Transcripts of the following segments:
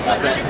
That's it.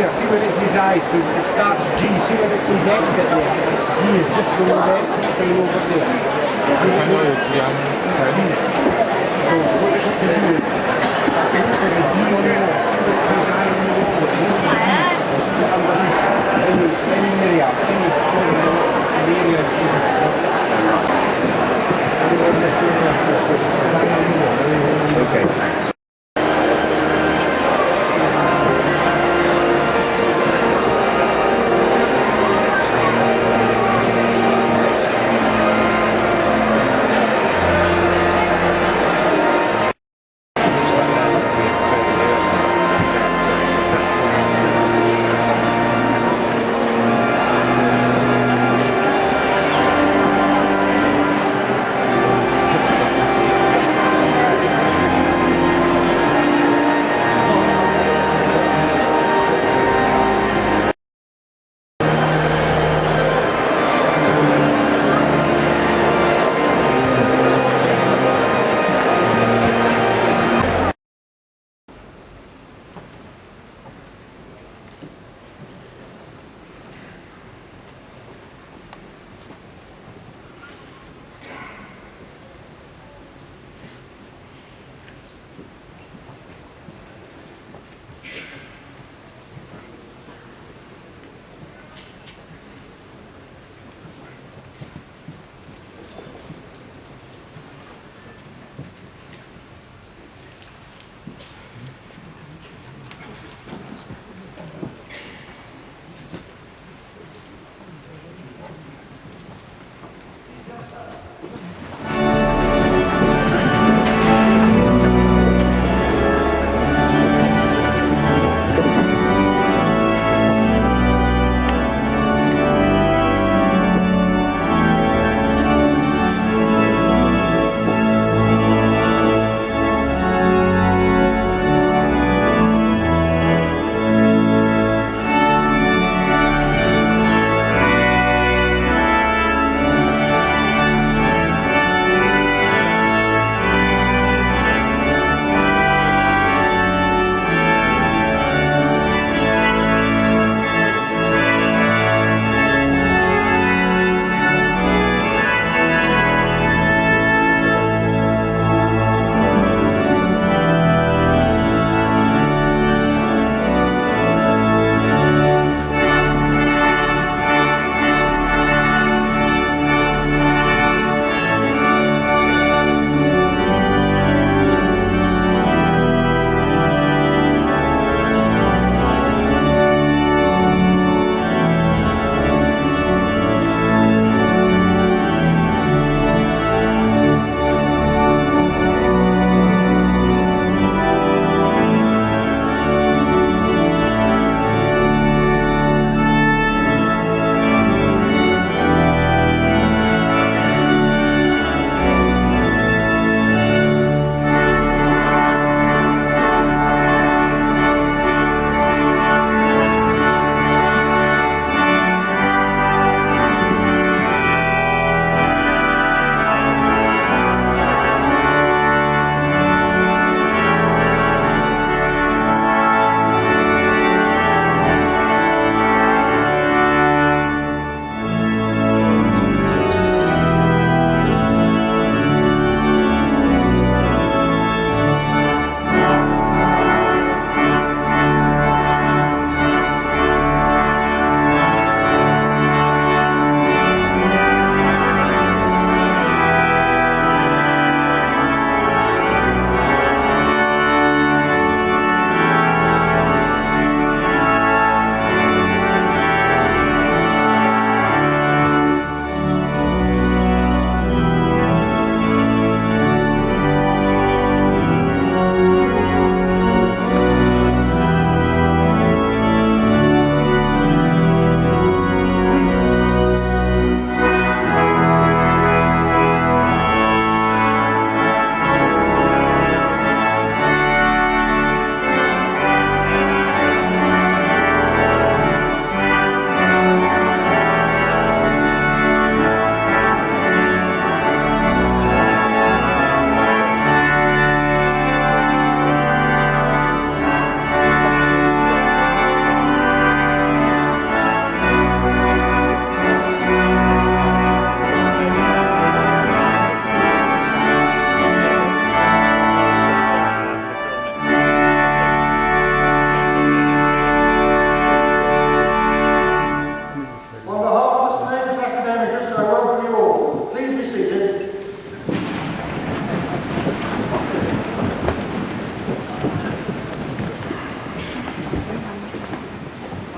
See when it's his eyes, so it starts G, see when it's his exit there, G is just below the exit sign over there. I know it's young. So what you have to do is, look for the G on the wall, his eye on the wall, any area, any area okay, thanks.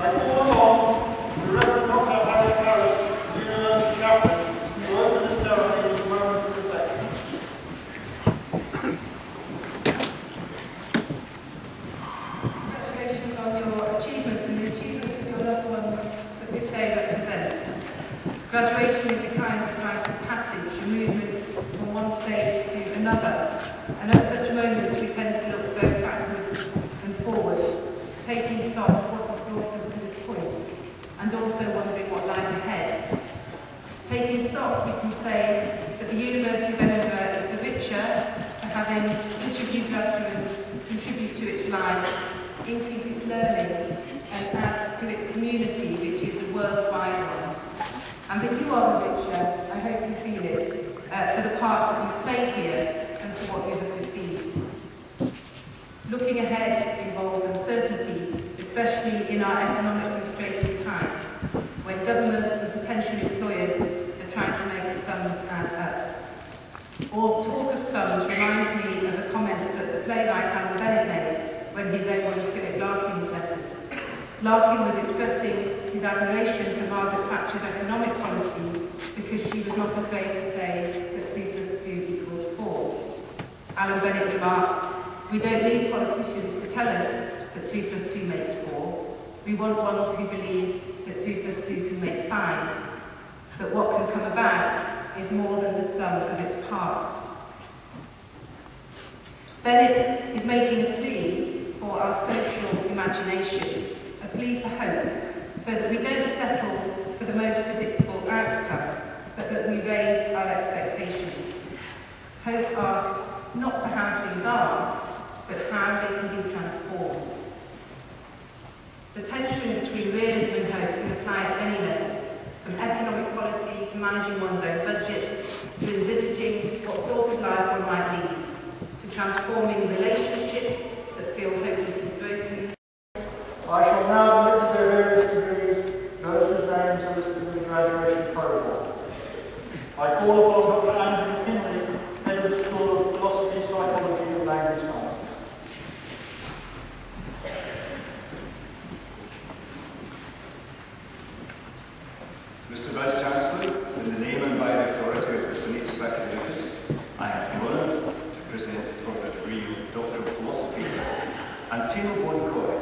I call on the Reverend Dr. Harry Harris, the University Chaplain, to open the ceremony with a moment of reflection. Congratulations on your achievements and the achievements of your loved ones that this day represents. Graduation is a kind of rite of passage, a movement from one stage to another, and at such moments we tend to look both backwards and forwards, taking stock of what has brought us to this point, and also wondering what lies ahead. Taking stock, we can say that the University of Edinburgh is the richer for having each of you graduates contribute to its lives, increase its learning, and add to its community, which is a worldwide one. And that you are the richer, I hope you feel it, for the part that you've played here and for what you have received. Looking ahead involves uncertainty, especially in our economically straitened times, when governments and potential employers are trying to make the sums add up. All talk of sums reminds me of a comment that the playwright Alan Bennett made when he read one of Philip Larkin's letters. Larkin was expressing his admiration for Margaret Thatcher's economic policy because she was not afraid to say that 2 + 2 equals 4. Alan Bennett remarked, "We don't need politicians to tell us that 2 + 2 makes 4. We want ones who believe that 2 + 2 can make 5. But what can come about is more than the sum of its parts." Bennett is making a plea for our social imagination, a plea for hope, so that we don't settle for the most predictable outcome, but that we raise our expectations. Hope asks not for how things are, but how they can be transformed. The tension between realism and hope can apply at any level, from economic policy to managing one's own budget, to envisaging what sort of life one might lead, to transforming relationships that feel hopelessly broken. I shall now admit to their various degrees those whose names are listed in the graduation programme. I call upon Dr. Andrew McKinley, head of the School of Philosophy, Psychology and Language Science. Mr. Vice-Chancellor, in the name and by the authority of the Senatus Academicus, I have the honour to present for the degree of Doctor of Philosophy, Antino Boncoy.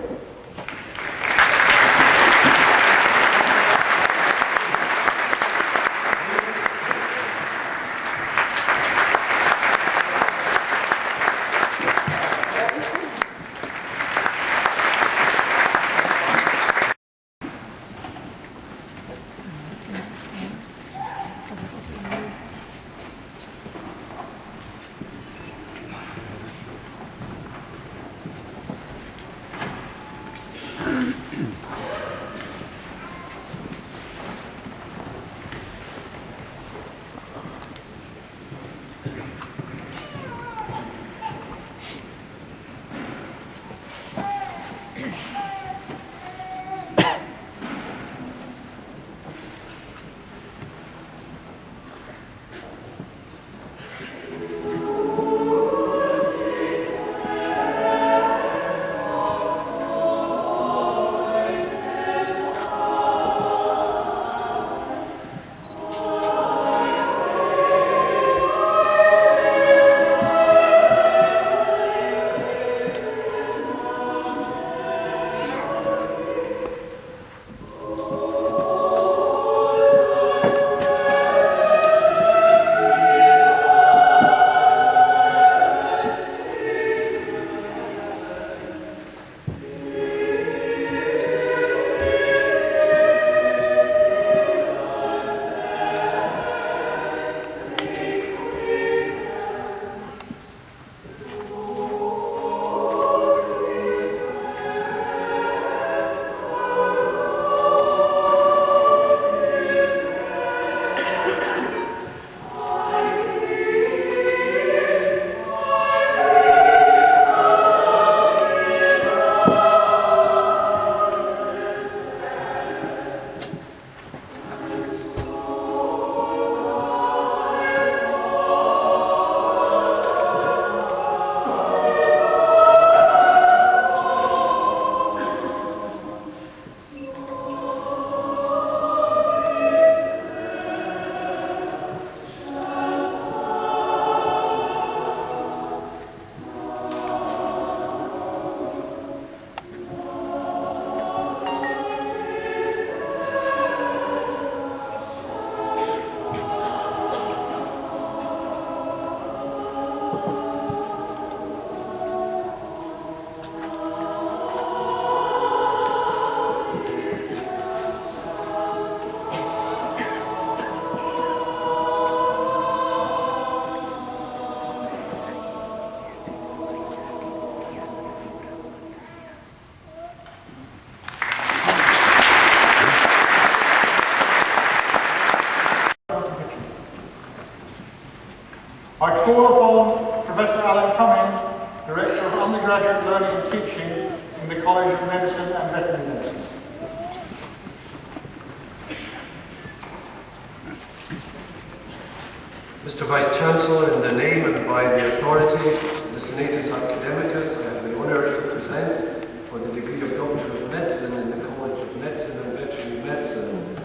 Mr. Vice-Chancellor, in the name and by the authority of the Senatus Academicus, I have the honour to present for the degree of Doctor of Medicine in the College of Medicine and Veterinary Medicine,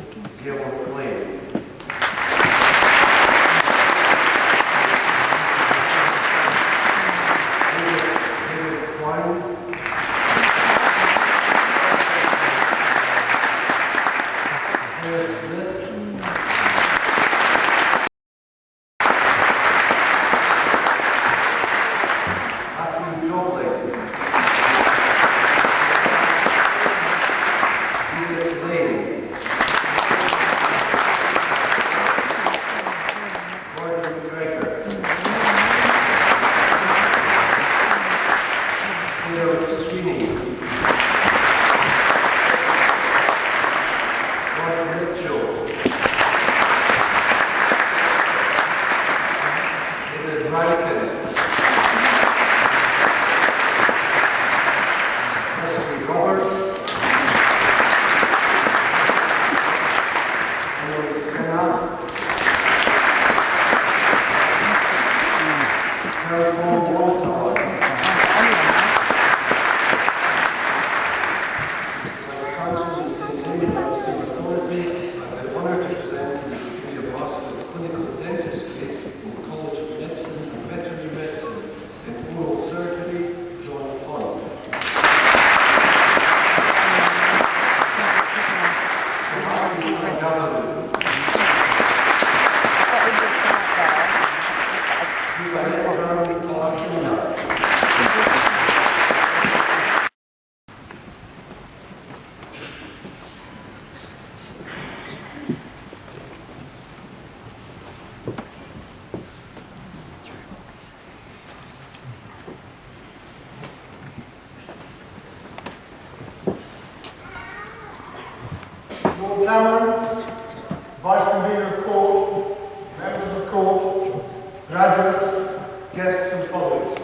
Guillermo Clay. Lord Cameron, Vice Convener of Court, Members of Court, graduates, guests and colleagues.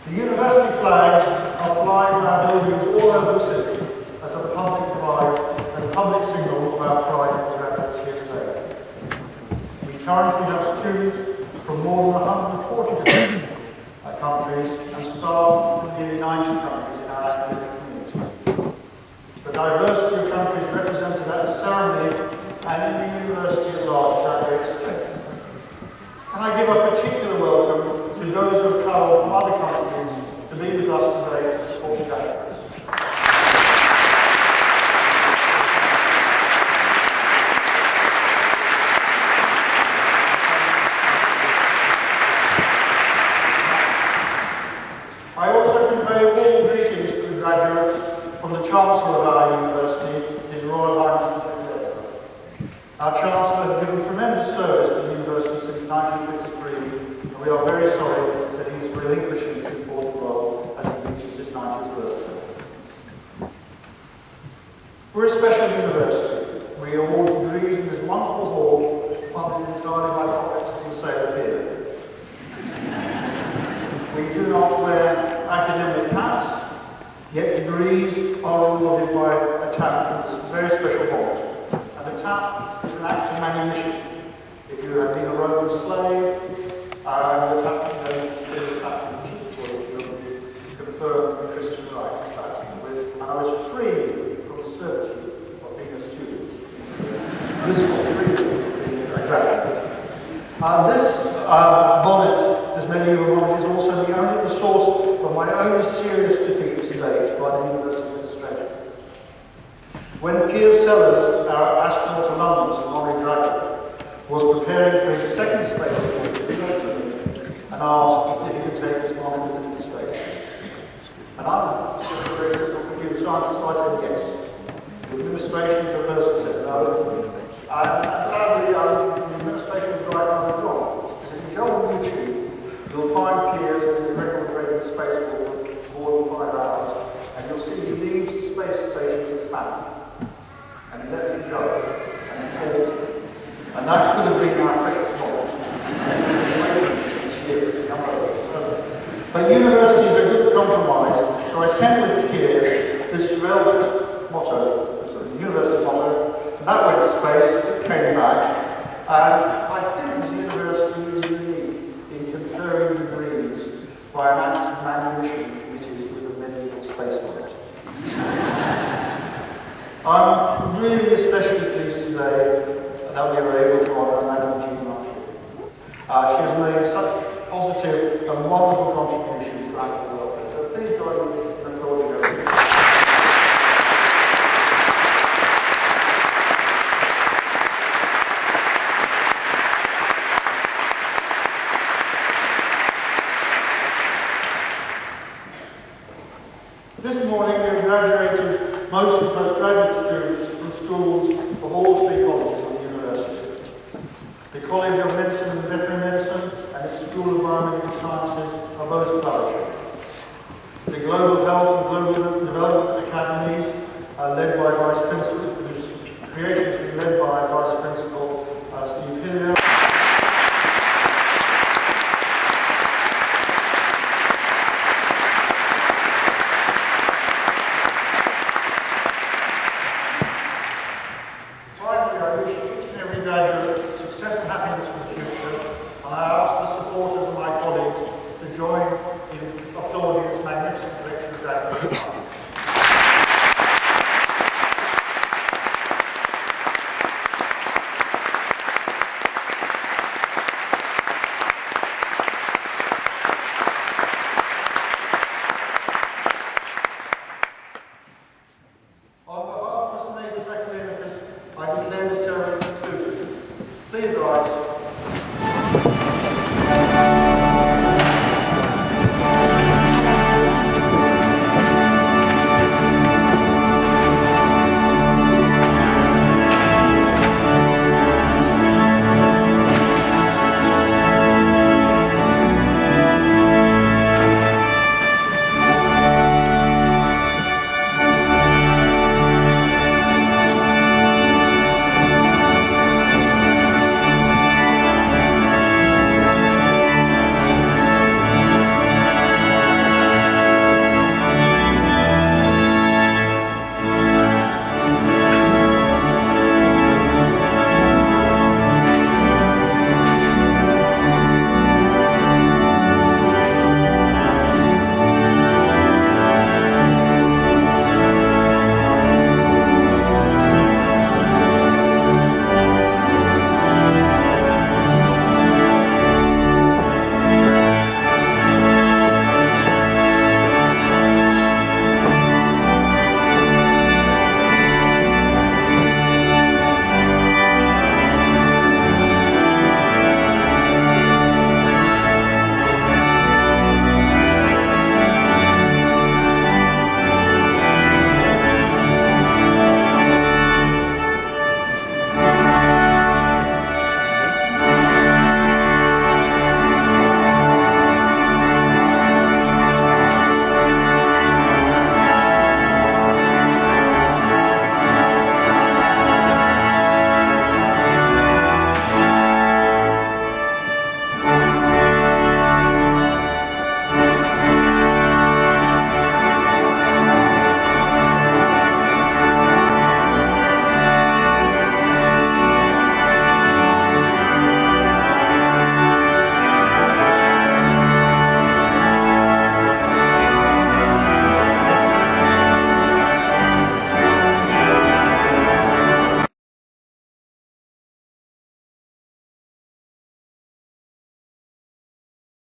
The university flags are flying in our buildings all over the city as a public pride and public signal of our pride in graduates here today. We currently have students from more than 140 different countries and staff from nearly 90 countries in our academic community. The diversity of countries represented at the ceremony and in the university at large is our great strength. And I give a particular welcome to those who have travelled from other countries to be with us today to support graduates. I also convey warm greetings to the graduates from the Chancellor of our university, His Royal Highness the Duke of Edinburgh. Our Chancellor has given tremendous service to the university since 1953, and we are very sorry that he is relinquishing this important role as he reaches his 90th birthday. We're a special university. We award degrees in this wonderful hall, funded entirely by profits from the sale of beer. We do not wear academic hats, yet degrees are awarded by a tap from this very special vault. And the tap is an act of manumission. If you have been a Roman slave, the tap is a tap from the cheek, or you confirm the Christian right. And I was free from the servitude of being a student. This was freedom of being a graduate. This bonnet, as many of you know, is also the source of my only serious defeat to date by the university administration. When Piers Sellers, our astronaut to London's honorary graduate, was preparing for his second space trip, he wrote to me and asked if he could take his monitor into space. And I'm just a very simple computer scientist, so I said yes. The administration to a person said no. And sadly, the administration was right and I was wrong. Because if you go on YouTube, you'll find Piers in his record-breaking space walk for more than 5 hours, and you'll see he leaves the space station with a spanner, and he lets it go, and he talks to it. And that could have been our precious moment. But universities are a good compromise, so I sent with Piers this velvet motto, the university motto, and that went to space, it came back, and I think this university by an act of manumission committed with a medieval space boat. I'm really especially pleased today that we were able to honour Madame Jean Marquis. She has made such positive and wonderful contributions to animal welfare. So please join me in applauding her. This morning we have graduated most of the postgraduate students from schools of all three colleges of the university. The College of Medicine and Veterinary Medicine and its School of Biomedical Sciences are both flourishing. The Global Health and Global Development Academies are led by Vice Principal, whose creation has been led by Vice Principal Steve Hillier. Finally, I wish each and every graduate success and happiness for the future, and I ask the supporters and my colleagues to join in applauding this magnificent collection of graduates. On behalf of the Senatus Academicus, I declare this ceremony concluded. Please rise.